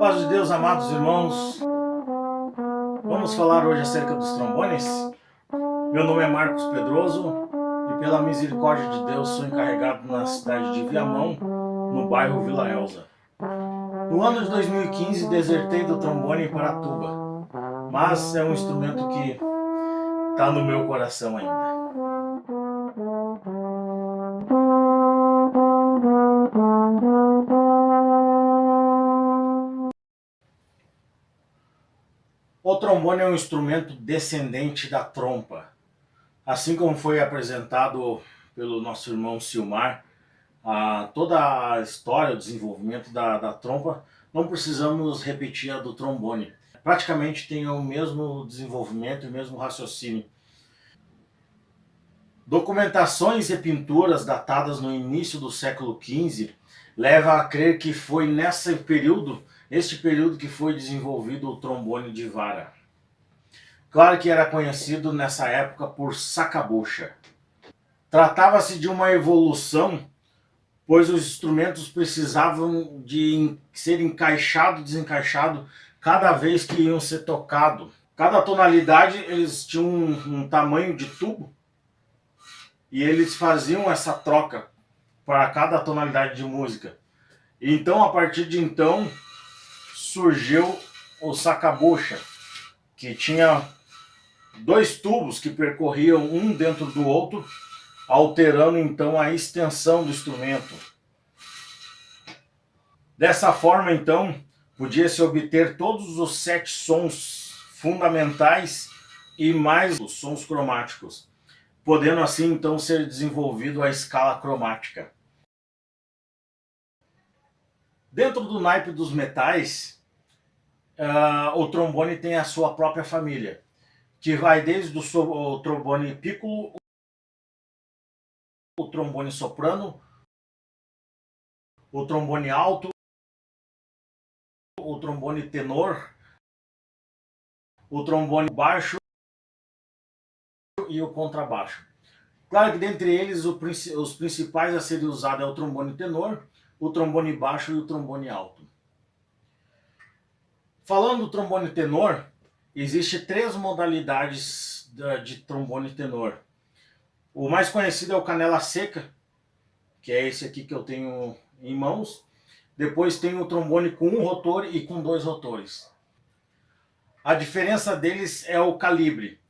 Paz de Deus, amados irmãos, vamos falar hoje acerca dos trombones. Meu nome é Marcos Pedroso e pela misericórdia de Deus sou encarregado na cidade de Viamão, no bairro Vila Elza. No ano de 2015 desertei do trombone para a tuba, mas é um instrumento que está no meu coração ainda. O trombone é um instrumento descendente da trompa. Assim como foi apresentado pelo nosso irmão Silmar, toda a história, o desenvolvimento da trompa, não precisamos repetir a do trombone. Praticamente tem o mesmo desenvolvimento e o mesmo raciocínio. Documentações e pinturas datadas no início do século XV levam a crer que foi neste período que foi desenvolvido o trombone de vara. Claro que era conhecido nessa época por sacabucha. Tratava-se de uma evolução, pois os instrumentos precisavam de ser encaixado e desencaixado cada vez que iam ser tocados. Cada tonalidade eles tinham um tamanho de tubo e eles faziam essa troca para cada tonalidade de música. Então, a partir de então, surgiu o sacabucha, que tinha dois tubos que percorriam um dentro do outro, alterando então a extensão do instrumento. Dessa forma, então, podia-se obter todos os 7 sons fundamentais e mais os sons cromáticos, podendo assim então ser desenvolvido a escala cromática. Dentro do naipe dos metais, o trombone tem a sua própria família, que vai desde o trombone piccolo, o trombone soprano, o trombone alto, o trombone tenor, o trombone baixo e o contrabaixo. Claro que dentre eles os principais a serem usados é o trombone tenor, o trombone baixo e o trombone alto. Falando do trombone tenor, existem 3 modalidades de trombone tenor. O mais conhecido é o canela seca, que é esse aqui que eu tenho em mãos. Depois tem o trombone com 1 rotor e com 2 rotores. A diferença deles é o calibre,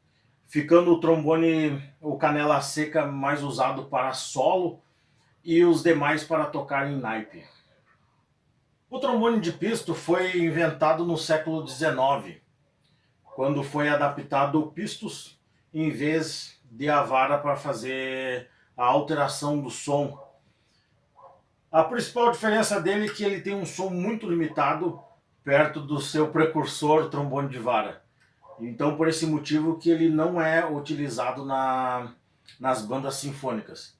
ficando o trombone, o canela seca, mais usado para solo e os demais para tocar em naipe. O trombone de pisto foi inventado no século XIX, quando foi adaptado o pistos em vez de a vara para fazer a alteração do som. A principal diferença dele é que ele tem um som muito limitado perto do seu precursor, o trombone de vara. Então, por esse motivo que ele não é utilizado nas bandas sinfônicas,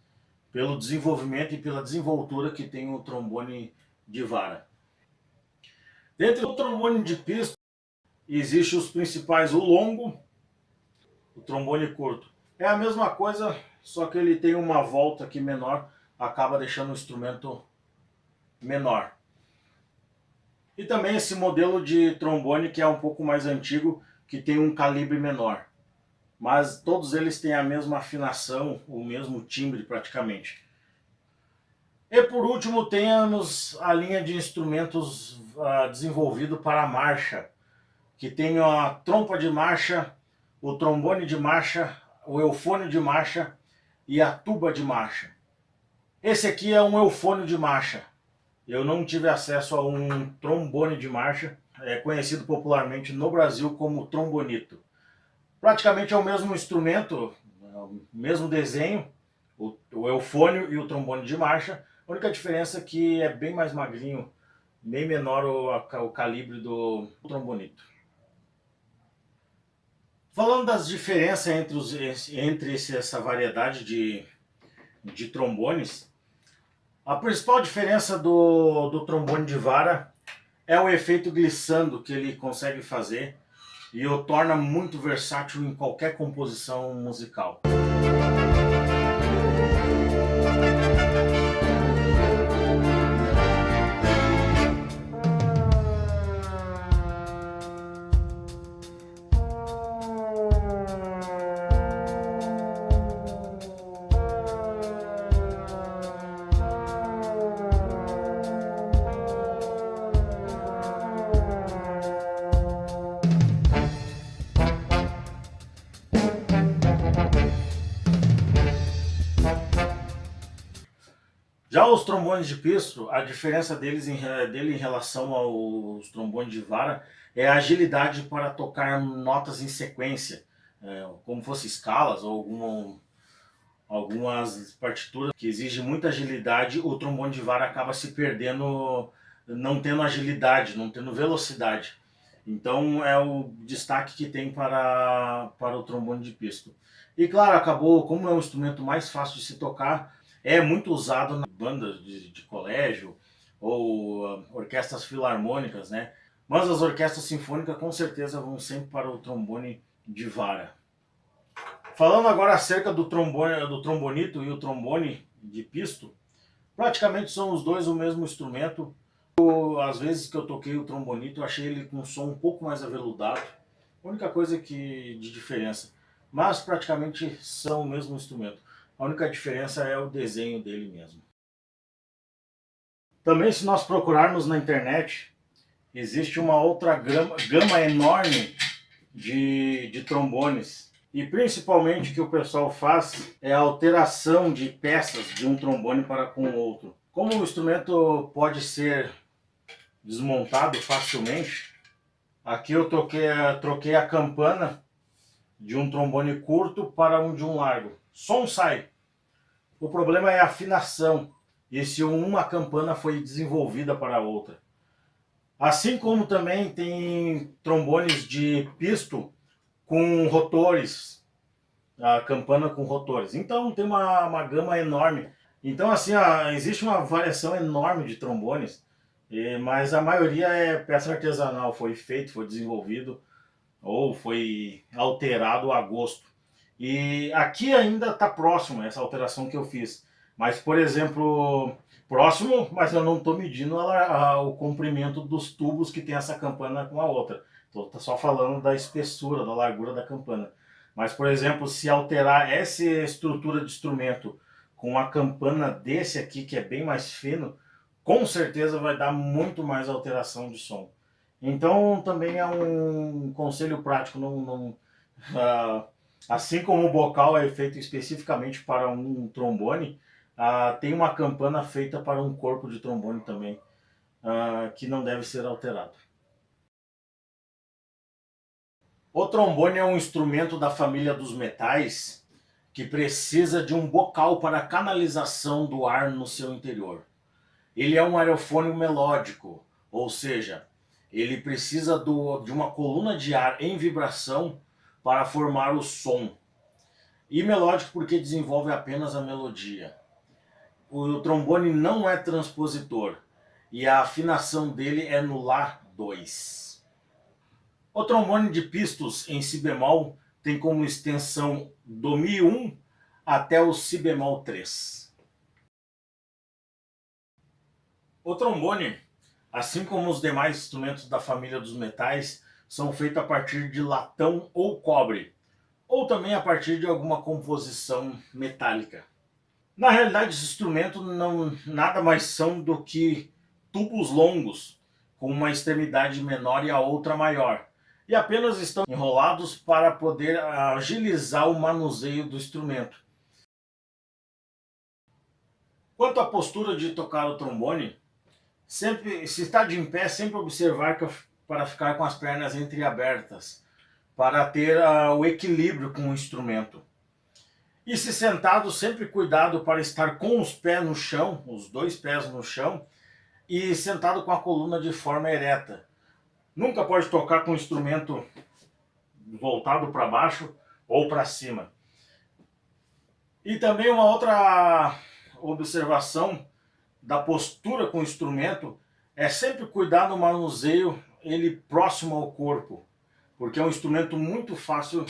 pelo desenvolvimento e pela desenvoltura que tem o trombone de vara. Dentro do trombone de pisto, existem os principais, o longo, o trombone curto. É a mesma coisa, só que ele tem uma volta aqui menor, acaba deixando o instrumento menor. E também esse modelo de trombone que é um pouco mais antigo, que tem um calibre menor. Mas todos eles têm a mesma afinação, o mesmo timbre praticamente. E por último temos a linha de instrumentos desenvolvido para a marcha, que tem a trompa de marcha, o trombone de marcha, o eufônio de marcha e a tuba de marcha. Esse aqui é um eufônio de marcha. Eu não tive acesso a um trombone de marcha, é conhecido popularmente no Brasil como trombonito. Praticamente é o mesmo instrumento, o mesmo desenho, o eufônio e o trombone de marcha. A única diferença é que é bem mais magrinho, bem menor o calibre do trombonito. Falando das diferenças entre essa variedade de trombones, a principal diferença do trombone de vara é o efeito glissando que ele consegue fazer e o torna muito versátil em qualquer composição musical. Já os trombones de pisto, a diferença dele em relação aos trombones de vara é a agilidade para tocar notas em sequência, como fosse escalas ou algumas partituras que exigem muita agilidade. O trombone de vara acaba se perdendo, não tendo agilidade, não tendo velocidade. Então é o destaque que tem para o trombone de pisto. E claro, acabou, como é um instrumento mais fácil de se tocar, é muito usado nas bandas de colégio ou orquestras filarmônicas, né? Mas as orquestras sinfônicas com certeza vão sempre para o trombone de vara. Falando agora acerca do trombonito e o trombone de pisto, praticamente são os dois o mesmo instrumento. Às vezes que eu toquei o trombonito, eu achei ele com um som um pouco mais aveludado. A única coisa de diferença. Mas praticamente são o mesmo instrumento. A única diferença é o desenho dele mesmo. Também, se nós procurarmos na internet, existe uma outra gama enorme de trombones. E principalmente o que o pessoal faz é a alteração de peças de um trombone para com o outro. Como o instrumento pode ser desmontado facilmente, aqui eu troquei a campana de um trombone curto para um de um largo. Som sai. O problema é a afinação, e se uma campana foi desenvolvida para a outra. Assim como também tem trombones de pisto com rotores, a campana com rotores. Então tem uma gama enorme. Então assim, existe uma variação enorme de trombones, mas a maioria é peça artesanal, foi feito, foi desenvolvido ou foi alterado a gosto. E aqui ainda está próximo essa alteração que eu fiz. Mas, por exemplo, próximo, mas eu não estou medindo o comprimento dos tubos que tem essa campana com a outra. Estou só falando da espessura, da largura da campana. Mas, por exemplo, se alterar essa estrutura de instrumento com a campana desse aqui, que é bem mais fino, com certeza vai dar muito mais alteração de som. Então, também é um conselho prático, assim como o bocal é feito especificamente para um trombone, tem uma campana feita para um corpo de trombone também, que não deve ser alterado. O trombone é um instrumento da família dos metais que precisa de um bocal para a canalização do ar no seu interior. Ele é um aerofônio melódico, ou seja, ele precisa de uma coluna de ar em vibração para formar o som. E melódico porque desenvolve apenas a melodia. O trombone não é transpositor e a afinação dele é no Lá 2. O trombone de pistos em si bemol tem como extensão do Mi1 até o Si bemol 3. O trombone, assim como os demais instrumentos da família dos metais, são feitos a partir de latão ou cobre, ou também a partir de alguma composição metálica. Na realidade, esses instrumentos nada mais são do que tubos longos, com uma extremidade menor e a outra maior, e apenas estão enrolados para poder agilizar o manuseio do instrumento. Quanto à postura de tocar o trombone, sempre, se está de em pé, sempre observar para ficar com as pernas entreabertas, para ter o equilíbrio com o instrumento. E se sentado, sempre cuidado para estar com os pés no chão, os dois pés no chão, e sentado com a coluna de forma ereta. Nunca pode tocar com o instrumento voltado para baixo ou para cima. E também uma outra observação da postura com o instrumento é sempre cuidar no manuseio ele próximo ao corpo, porque é um instrumento muito fácil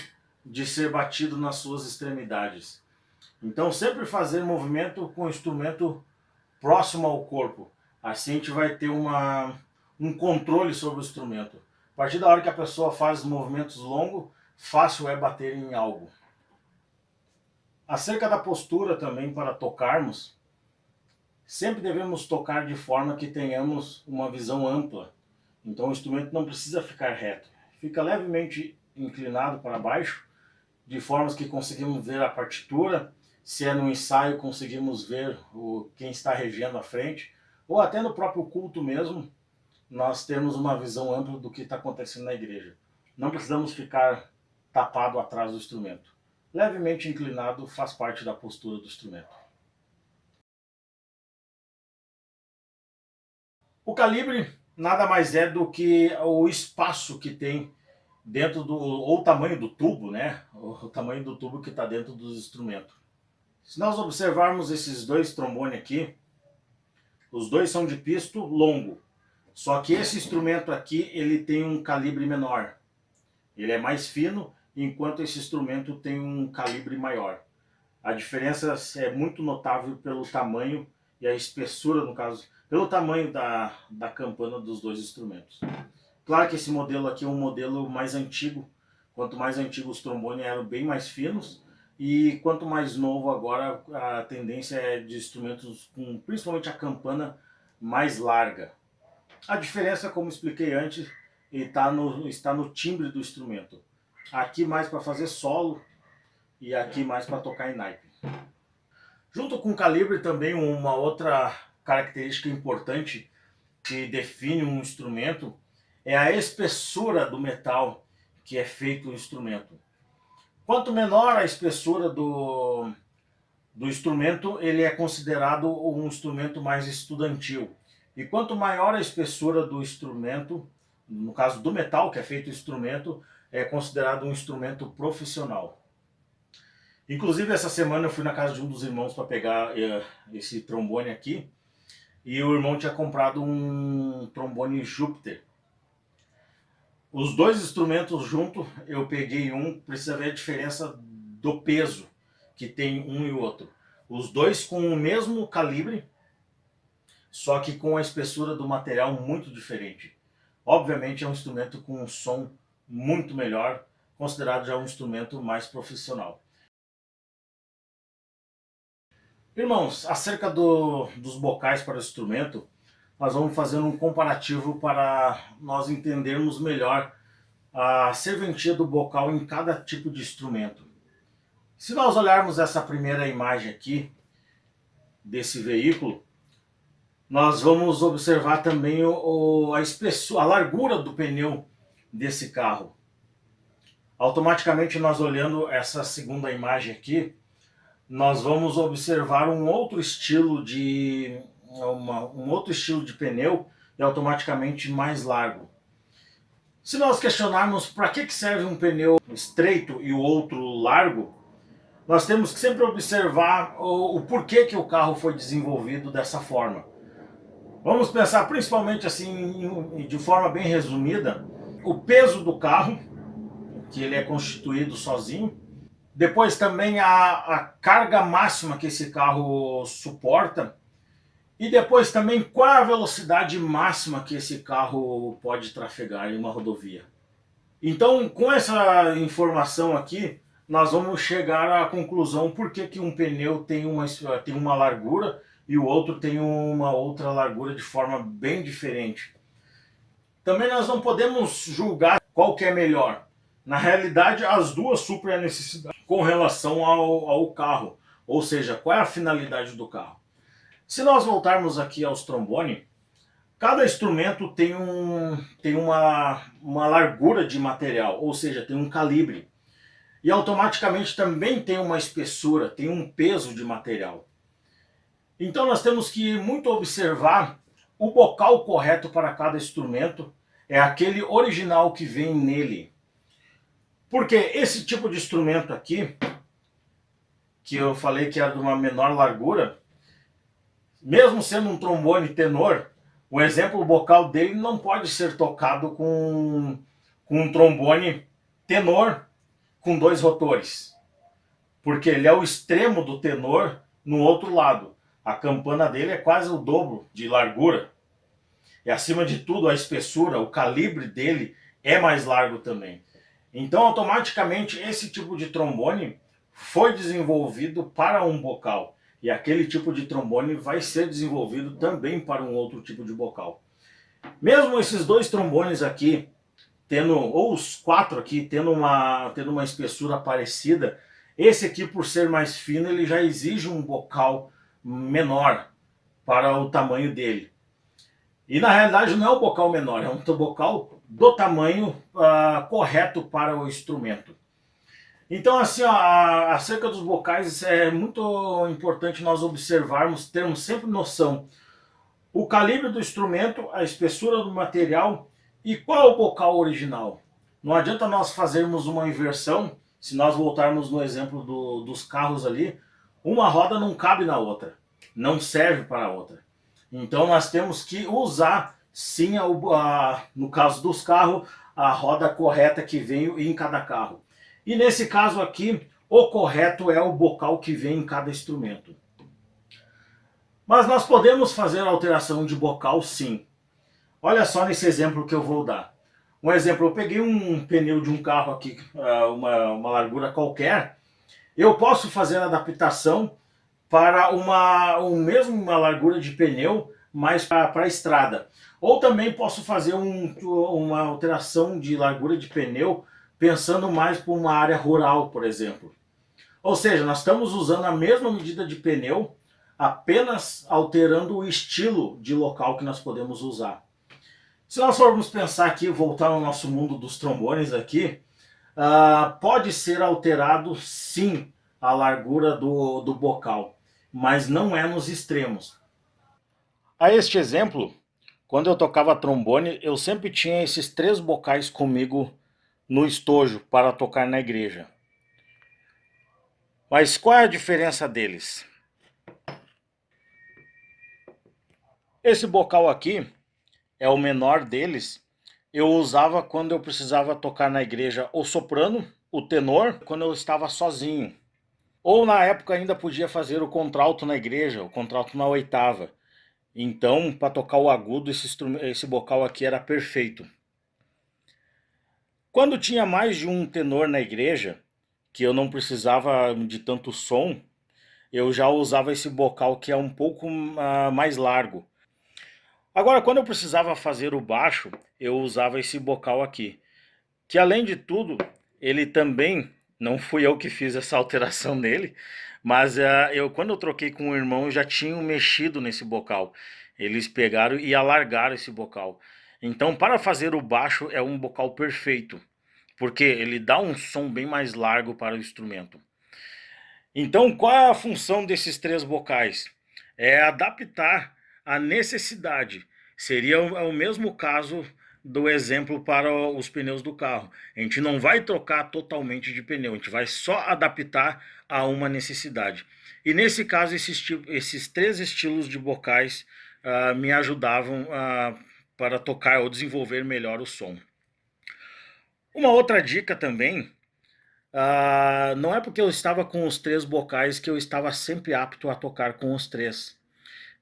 de ser batido nas suas extremidades. Então sempre fazer movimento com o instrumento próximo ao corpo. Assim a gente vai ter um controle sobre o instrumento. A partir da hora que a pessoa faz movimentos longos, fácil é bater em algo. Acerca da postura também para tocarmos, sempre devemos tocar de forma que tenhamos uma visão ampla. Então o instrumento não precisa ficar reto. Fica levemente inclinado para baixo, de formas que conseguimos ver a partitura. Se é no ensaio, conseguimos ver quem está regendo à frente. Ou até no próprio culto mesmo, nós temos uma visão ampla do que está acontecendo na igreja. Não precisamos ficar tapado atrás do instrumento. Levemente inclinado faz parte da postura do instrumento. O calibre nada mais é do que o espaço que tem dentro do, ou o tamanho do tubo, né? O tamanho do tubo que está dentro dos instrumentos. Se nós observarmos esses dois trombones aqui, os dois são de pisto longo. Só que esse instrumento aqui, ele tem um calibre menor. Ele é mais fino, enquanto esse instrumento tem um calibre maior. A diferença é muito notável pelo tamanho e a espessura, no caso, pelo tamanho da campana dos dois instrumentos. Claro que esse modelo aqui é um modelo mais antigo. Quanto mais antigo os trombones eram bem mais finos, e quanto mais novo agora a tendência é de instrumentos com principalmente a campana mais larga. A diferença, como expliquei antes, está no timbre do instrumento. Aqui mais para fazer solo e aqui mais para tocar em naipe. Junto com o calibre também uma outra característica importante que define um instrumento é a espessura do metal que é feito o instrumento. Quanto menor a espessura do instrumento, ele é considerado um instrumento mais estudantil. E quanto maior a espessura do instrumento, no caso do metal que é feito o instrumento, é considerado um instrumento profissional. Inclusive essa semana eu fui na casa de um dos irmãos para pegar esse trombone aqui, e o irmão tinha comprado um trombone Júpiter. Os dois instrumentos juntos, eu peguei um, precisa ver a diferença do peso que tem um e o outro. Os dois com o mesmo calibre, só que com a espessura do material muito diferente. Obviamente é um instrumento com um som muito melhor, considerado já um instrumento mais profissional. Irmãos, acerca dos bocais para o instrumento, nós vamos fazer um comparativo para nós entendermos melhor a serventia do bocal em cada tipo de instrumento. Se nós olharmos essa primeira imagem aqui, desse veículo, nós vamos observar também a largura do pneu desse carro. Automaticamente nós olhando essa segunda imagem aqui, nós vamos observar um outro estilo de pneu e automaticamente mais largo. Se nós questionarmos para que serve um pneu estreito e o outro largo, nós temos que sempre observar o porquê que o carro foi desenvolvido dessa forma. Vamos pensar principalmente assim, de forma bem resumida, o peso do carro, que ele é constituído sozinho. Depois também a carga máxima que esse carro suporta. E depois também qual a velocidade máxima que esse carro pode trafegar em uma rodovia. Então, com essa informação aqui, nós vamos chegar à conclusão por que um pneu tem uma largura e o outro tem uma outra largura de forma bem diferente. Também nós não podemos julgar qual que é melhor. Na realidade, as duas suprem a necessidade com relação ao carro. Ou seja, qual é a finalidade do carro. Se nós voltarmos aqui aos trombones, cada instrumento tem uma largura de material, ou seja, tem um calibre. e automaticamente também tem uma espessura, tem um peso de material. Então nós temos que muito observar o bocal correto para cada instrumento, é aquele original que vem nele. Porque esse tipo de instrumento aqui, que eu falei que era de uma menor largura, mesmo sendo um trombone tenor, o exemplo, o bocal dele não pode ser tocado com um trombone tenor com 2 rotores, porque ele é o extremo do tenor no outro lado. A campana dele é quase o dobro de largura. E acima de tudo, a espessura, o calibre dele é mais largo também. Então, automaticamente, esse tipo de trombone foi desenvolvido para um bocal. E aquele tipo de trombone vai ser desenvolvido também para um outro tipo de bocal. Mesmo esses 2 trombones aqui, tendo, ou os 4 aqui, tendo uma espessura parecida, esse aqui, por ser mais fino, ele já exige um bocal menor para o tamanho dele. E na realidade não é um bocal menor, é um bocal do tamanho correto para o instrumento. Então, assim, acerca dos bocais, é muito importante nós observarmos, termos sempre noção o calibre do instrumento, a espessura do material e qual é o bocal original. Não adianta nós fazermos uma inversão, se nós voltarmos no exemplo dos carros ali, uma roda não cabe na outra, não serve para a outra. Então nós temos que usar, sim, no caso dos carros, a roda correta que vem em cada carro. E nesse caso aqui, o correto é o bocal que vem em cada instrumento. Mas nós podemos fazer alteração de bocal, sim. Olha só nesse exemplo que eu vou dar. Um exemplo, eu peguei um pneu de um carro aqui, uma largura qualquer, eu posso fazer a adaptação para uma largura de pneu, mas para a estrada. Ou também posso fazer uma alteração de largura de pneu, pensando mais para uma área rural, por exemplo. Ou seja, nós estamos usando a mesma medida de pneu, apenas alterando o estilo de local que nós podemos usar. Se nós formos pensar aqui, voltar ao nosso mundo dos trombones aqui, pode ser alterado sim a largura do bocal, mas não é nos extremos. A este exemplo, quando eu tocava trombone, eu sempre tinha esses 3 bocais comigo no estojo para tocar na igreja. Mas qual é a diferença deles? Esse bocal aqui é o menor deles. Eu usava quando eu precisava tocar na igreja o soprano, o tenor, quando eu estava sozinho. Ou na época ainda podia fazer o contralto na igreja, o contralto na oitava. Então, para tocar o agudo, esse bocal aqui era perfeito. Quando tinha mais de um tenor na igreja, que eu não precisava de tanto som, eu já usava esse bocal que é um pouco mais largo. Agora, quando eu precisava fazer o baixo, eu usava esse bocal aqui, que além de tudo, ele também, não fui eu que fiz essa alteração nele, mas quando eu troquei com o irmão, eu já tinha mexido nesse bocal. Eles pegaram e alargaram esse bocal. Então, para fazer o baixo, é um bocal perfeito, porque ele dá um som bem mais largo para o instrumento. Então, qual é a função desses 3 bocais? É adaptar a necessidade. Seria o mesmo caso do exemplo para os pneus do carro. A gente não vai trocar totalmente de pneu, a gente vai só adaptar a uma necessidade. E nesse caso, esses 3 estilos de bocais me ajudavam para tocar ou desenvolver melhor o som. Uma outra dica também, não é porque eu estava com os 3 bocais que eu estava sempre apto a tocar com os 3.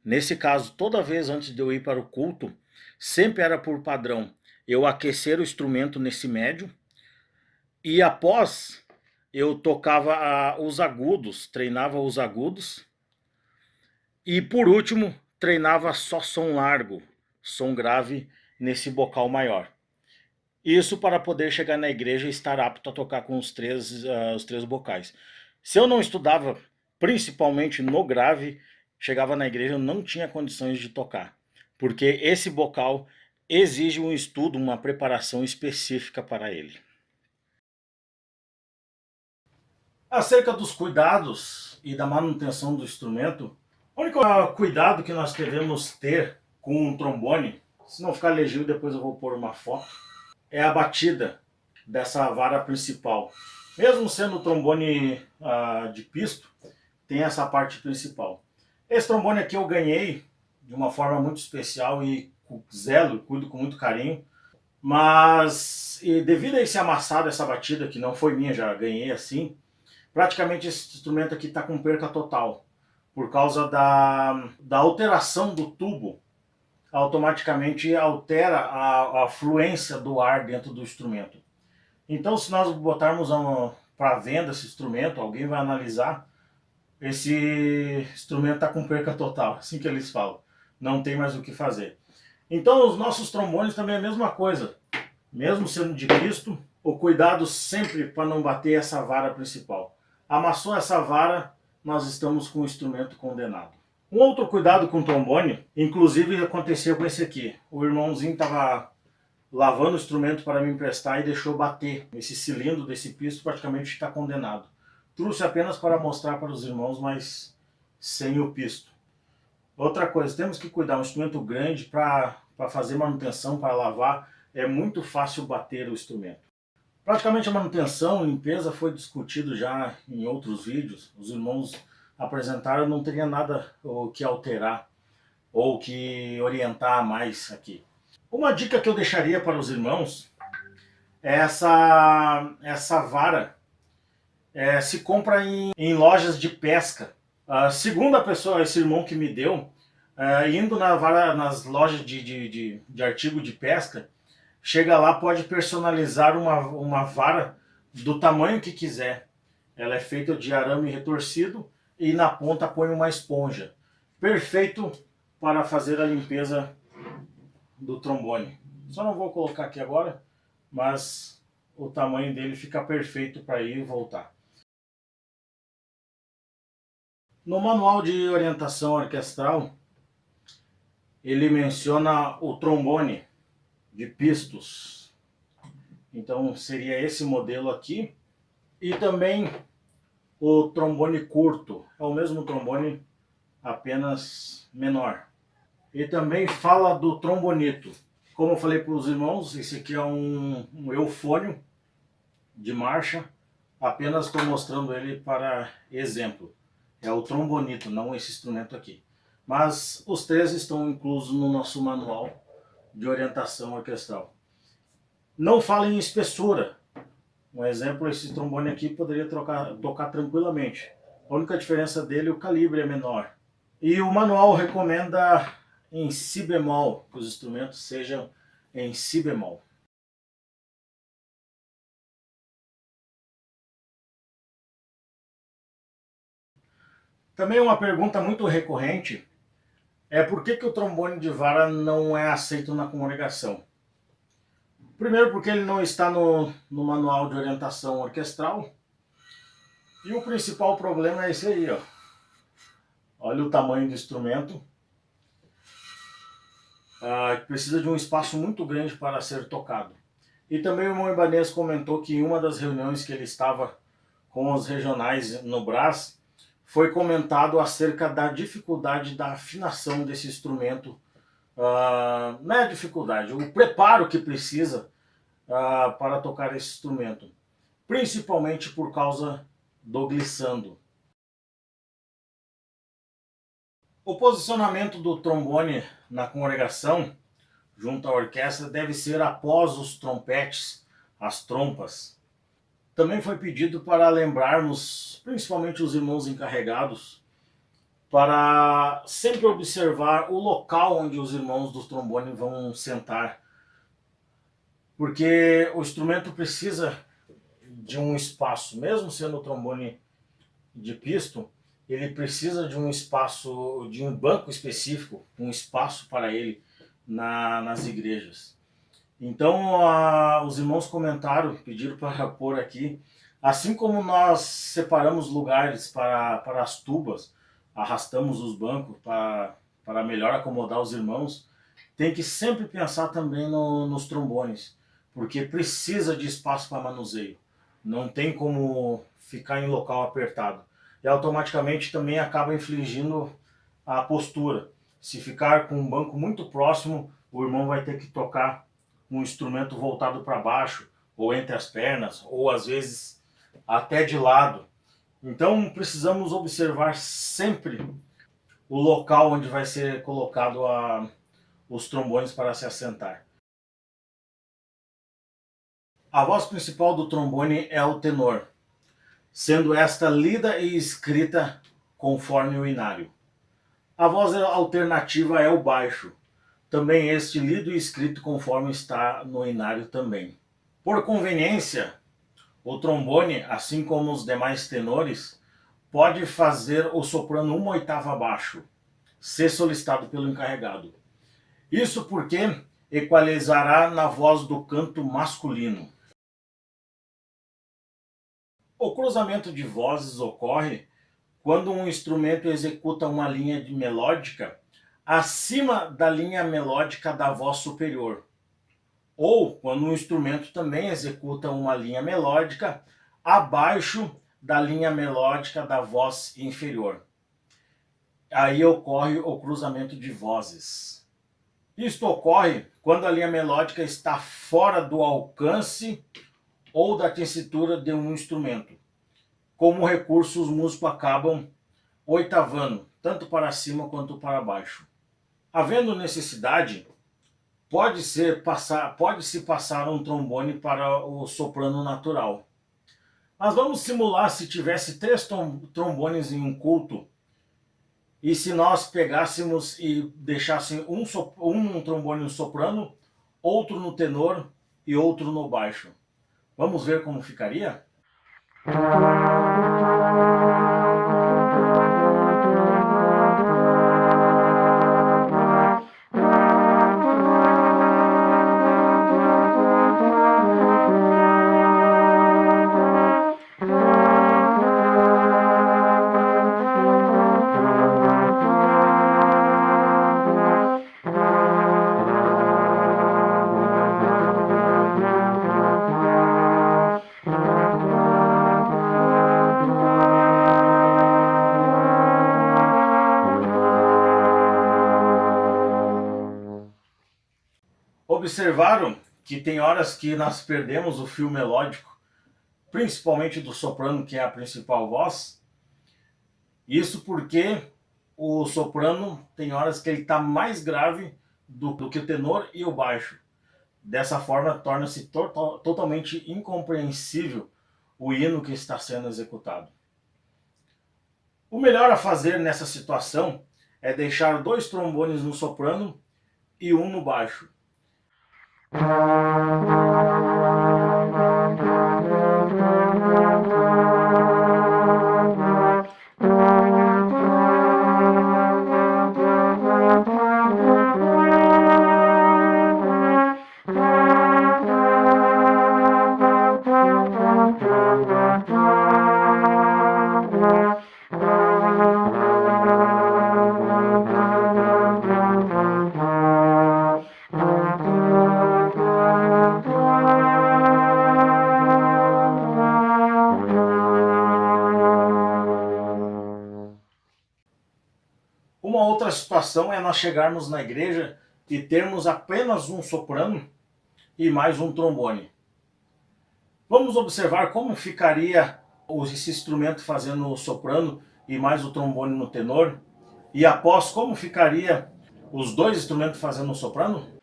Nesse caso, toda vez antes de eu ir para o culto, sempre era por padrão eu aquecer o instrumento nesse médio e após eu tocava os agudos, treinava os agudos e por último treinava só som largo, som grave nesse bocal maior. Isso para poder chegar na igreja e estar apto a tocar com os três bocais. Se eu não estudava, principalmente no grave, chegava na igreja eu não tinha condições de tocar. Porque esse bocal exige um estudo, uma preparação específica para ele. Acerca dos cuidados e da manutenção do instrumento, o único cuidado que nós devemos ter com um trombone, se não ficar legível depois eu vou pôr uma foto, é a batida dessa vara principal. Mesmo sendo o trombone de pisto, tem essa parte principal. Esse trombone aqui eu ganhei de uma forma muito especial e zelo, cuido com muito carinho. Mas devido a esse amassado, essa batida que não foi minha, já ganhei assim, praticamente esse instrumento aqui está com perca total. Por causa da alteração do tubo, automaticamente altera a fluência do ar dentro do instrumento. Então, se nós botarmos para venda esse instrumento, alguém vai analisar, esse instrumento está com perca total, assim que eles falam. Não tem mais o que fazer. Então, os nossos trombones também é a mesma coisa. Mesmo sendo de pisto, o cuidado sempre para não bater essa vara principal. Amassou essa vara, nós estamos com o instrumento condenado. Um outro cuidado com o trombone, inclusive aconteceu com esse aqui. O irmãozinho estava lavando o instrumento para me emprestar e deixou bater. Esse cilindro desse pisto praticamente está condenado. Trouxe apenas para mostrar para os irmãos, mas sem o pisto. Outra coisa, temos que cuidar, um instrumento grande para fazer manutenção, para lavar, é muito fácil bater o instrumento. Praticamente a manutenção, limpeza foi discutido já em outros vídeos. Os irmãos apresentaram, não teria nada o que alterar ou que orientar mais aqui. Uma dica que eu deixaria para os irmãos é essa vara. Se compra em lojas de pesca. Segundo a pessoa, esse irmão que me deu, indo nas lojas de artigo de pesca, chega lá, pode personalizar uma vara do tamanho que quiser. Ela é feita de arame retorcido e na ponta põe uma esponja. Perfeito para fazer a limpeza do trombone. Só não vou colocar aqui agora, mas o tamanho dele fica perfeito para ir e voltar. No manual de orientação orquestral, ele menciona o trombone de pistos. Então seria esse modelo aqui. E também o trombone curto. É o mesmo trombone, apenas menor. E também fala do trombonito. Como eu falei para os irmãos, esse aqui é um eufônio de marcha. Apenas estou mostrando ele para exemplo. É o trombonito, não esse instrumento aqui. Mas os três estão inclusos no nosso manual de orientação orquestral. Não fala em espessura. Um exemplo, esse trombone aqui poderia tocar tranquilamente. A única diferença dele, o calibre é menor. E o manual recomenda em si bemol, que os instrumentos sejam em si bemol. Também uma pergunta muito recorrente é por que o trombone de vara não é aceito na congregação. Primeiro porque ele não está no manual de orientação orquestral. E o principal problema é esse aí, ó. Olha o tamanho do instrumento. Precisa de um espaço muito grande para ser tocado. E também o irmão Ibanez comentou que em uma das reuniões que ele estava com os regionais no Brás, foi comentado acerca da dificuldade da afinação desse instrumento. Não é a dificuldade, o preparo que precisa para tocar esse instrumento. Principalmente por causa do glissando. O posicionamento do trombone na congregação, junto à orquestra, deve ser após os trompetes, as trompas. Também foi pedido para lembrarmos, principalmente os irmãos encarregados, para sempre observar o local onde os irmãos do trombone vão sentar. Porque o instrumento precisa de um espaço, mesmo sendo o trombone de pisto, ele precisa de um espaço, de um banco específico, um espaço para ele nas igrejas. Então os irmãos comentaram, pediram para pôr aqui, assim como nós separamos lugares para as tubas, arrastamos os bancos para melhor acomodar os irmãos, tem que sempre pensar também nos trombones, porque precisa de espaço para manuseio. não tem como ficar em local apertado. E automaticamente também acaba infligindo a postura. Se ficar com um banco muito próximo, o irmão vai ter que tocar um instrumento voltado para baixo, ou entre as pernas, ou às vezes até de lado. Então precisamos observar sempre o local onde vai ser colocado os trombones para se assentar. A voz principal do trombone é o tenor, sendo esta lida e escrita conforme o inário. A voz alternativa é o baixo, também este lido e escrito conforme está no inário também. Por conveniência, o trombone, assim como os demais tenores, pode fazer o soprano uma oitava abaixo, se solicitado pelo encarregado. Isso porque equalizará na voz do canto masculino. O cruzamento de vozes ocorre quando um instrumento executa uma linha melódica acima da linha melódica da voz superior, ou quando um instrumento também executa uma linha melódica abaixo da linha melódica da voz inferior. Aí ocorre o cruzamento de vozes. Isto ocorre quando a linha melódica está fora do alcance ou da tessitura de um instrumento. Como recurso, os músicos acabam oitavando, tanto para cima quanto para baixo. Havendo necessidade, pode-se passar um trombone para o soprano natural. Mas vamos simular se tivesse 3 trombones em um culto, e se nós pegássemos e deixássemos um trombone no soprano, outro no tenor e outro no baixo. Vamos ver como ficaria? Observaram que tem horas que nós perdemos o fio melódico, principalmente do soprano, que é a principal voz? Isso porque o soprano tem horas que ele está mais grave do que o tenor e o baixo. Dessa forma, torna-se totalmente incompreensível o hino que está sendo executado. O melhor a fazer nessa situação é deixar 2 trombones no soprano e um no baixo. Uma outra situação é nós chegarmos na igreja e termos apenas um soprano e mais um trombone. Vamos observar como ficaria esse instrumento fazendo o soprano e mais o trombone no tenor, e após como ficaria os 2 instrumentos fazendo o soprano?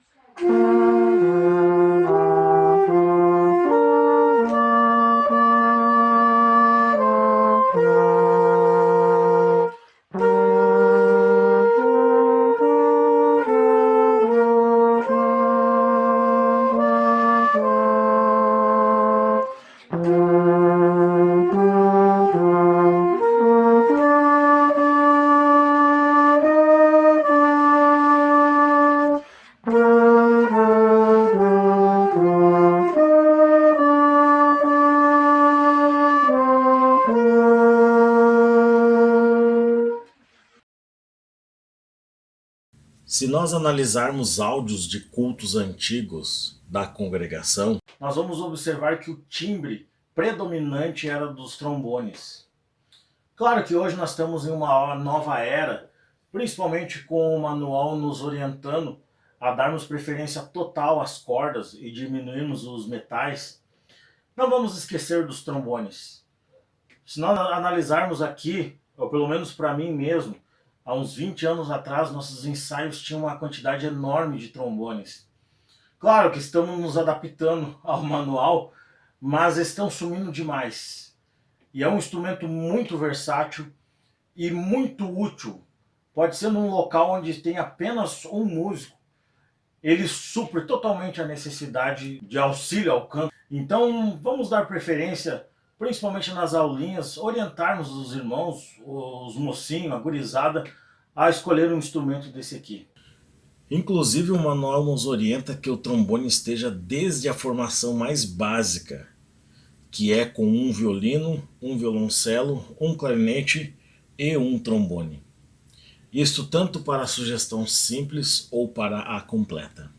Se nós analisarmos áudios de cultos antigos da congregação, nós vamos observar que o timbre predominante era dos trombones. Claro que hoje nós estamos em uma nova era, principalmente com o manual nos orientando a darmos preferência total às cordas e diminuirmos os metais. Não vamos esquecer dos trombones. Se nós analisarmos aqui, ou pelo menos para mim mesmo, há uns 20 anos atrás, nossos ensaios tinham uma quantidade enorme de trombones. Claro que estamos nos adaptando ao manual, mas estão sumindo demais. E é um instrumento muito versátil e muito útil. Pode ser num local onde tem apenas um músico. Ele supre totalmente a necessidade de auxílio ao canto. Então vamos dar preferência, principalmente nas aulinhas, orientarmos os irmãos, os mocinhos, a gurizada, a escolher um instrumento desse aqui. Inclusive, o manual nos orienta que o trombone esteja desde a formação mais básica, que é com um violino, um violoncelo, um clarinete e um trombone. Isto tanto para a sugestão simples ou para a completa.